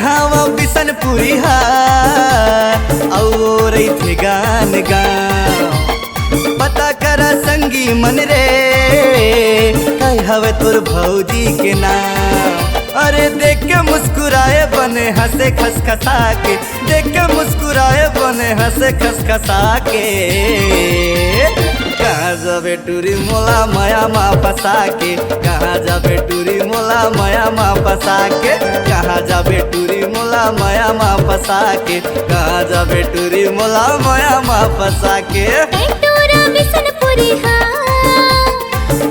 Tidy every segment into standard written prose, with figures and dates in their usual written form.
हवा बिशनपुरी हा और थे गान गाँव पता करा संगी मन रे कई हवे तोर भौजी के नाम। अरे देख के मुस्कुराए बने हंसे खसखसा के, देख के मुस्कुराए बने हंसे खसखसा के। कहाँ जाबे टूरी मोला माया माँ फंसा के, कहाँ जाबे टूरी मोला माया माँ फंसा के, कहाँ जाबे टूरी मोला माया माँ फंसा के, कहाँ जाबे टूरी मोला माया माँ फंसा के। बिशनपुरी हा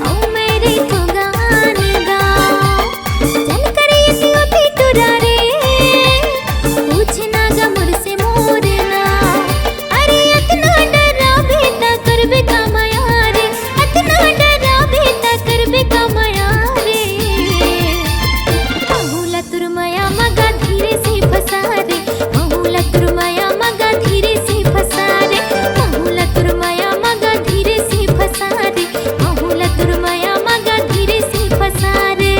ओ मेरे तो गान गाँव चल करे उठी टुरा रे पूछना गा मुझसे मोर ना। अरे इतना डरा बेटा करबे कमाया रे, इतना डरा बेटा करबे कमाया रे। बहुला तुर माया मगा धीरे से फंसा रे, बहुला तुर माया मगा धीरे से फंसा रे, बहुला तुर माया मगा धीरे से फंसा रे, बहुला तुर माया मगा धीरे से फंसा रे।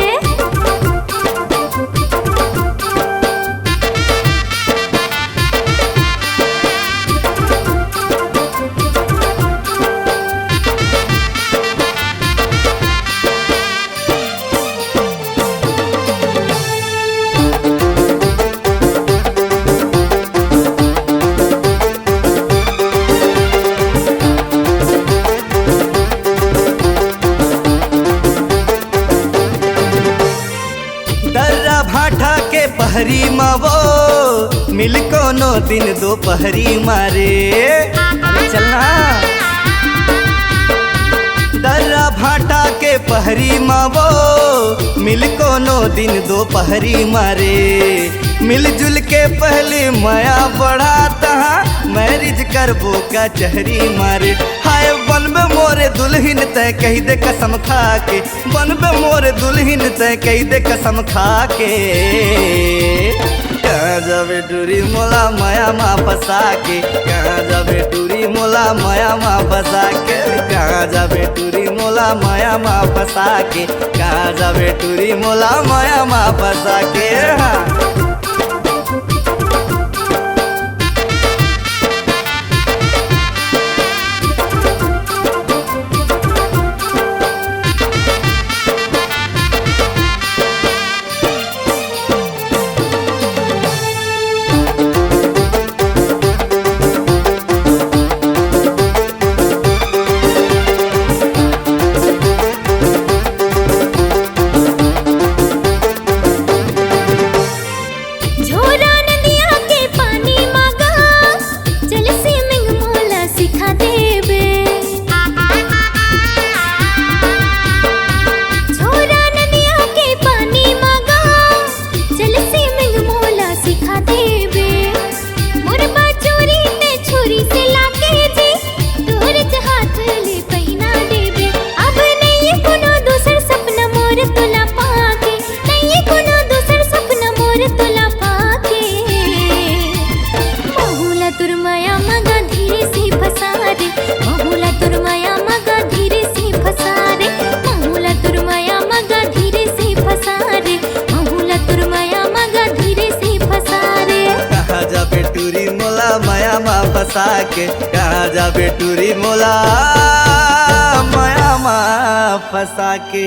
दर्रा भाटा के पहरी मावो मिल कोनो दिन दोपहरी मारे। अरे चलना दर्रा भाटा के पहरी मावो मिल कोनो दिन दोपहरी मारे। मिलजुल के पहले माया बढ़ाता मैरिज करबो का चहरी मारे। हाय बनबे मोरे दुल्हन तय कही दे कसम खा के, बनबे मोरे दुल्हन तय कही दे कसम खा के। कहाँ जाबे टूरी मोला माया माँ फंसा के, कहाँ जाबे टूरी मोला माया माँ फंसा के, कहाँ जाबे टूरी मोला माया माँ फंसा के, कहाँ जाबे टूरी मोला माया माँ फंसा के। हाँ झोरा नदिया के पानी मागा चल स्विमिंग मोला सिखा देबे। झोरा नदिया के पानी मागा चल स्विमिंग मोला सिखा देबे। मोरबा चोरी ते छुरी से लाके जी तोर हाथ ले पहना देबे। अब नहीं कोनो दूसर सपना मोर तुला पाके, नहीं कोनो दूसर सपना मोर तुला पाके। बहुला तुर माया मगा धीरे से फंसा रे, बहुला तुर माया मगा धीरे से फंसा रे, बहुला तुर माया मगा धीरे से फंसा रे, बहुला तुर माया मगा धीरे से फंसा रे। कहाँ जाबे टूरी मोला माया माँ फंसा के, कहाँ जाबे टूरी मोला माया माँ फंसा के।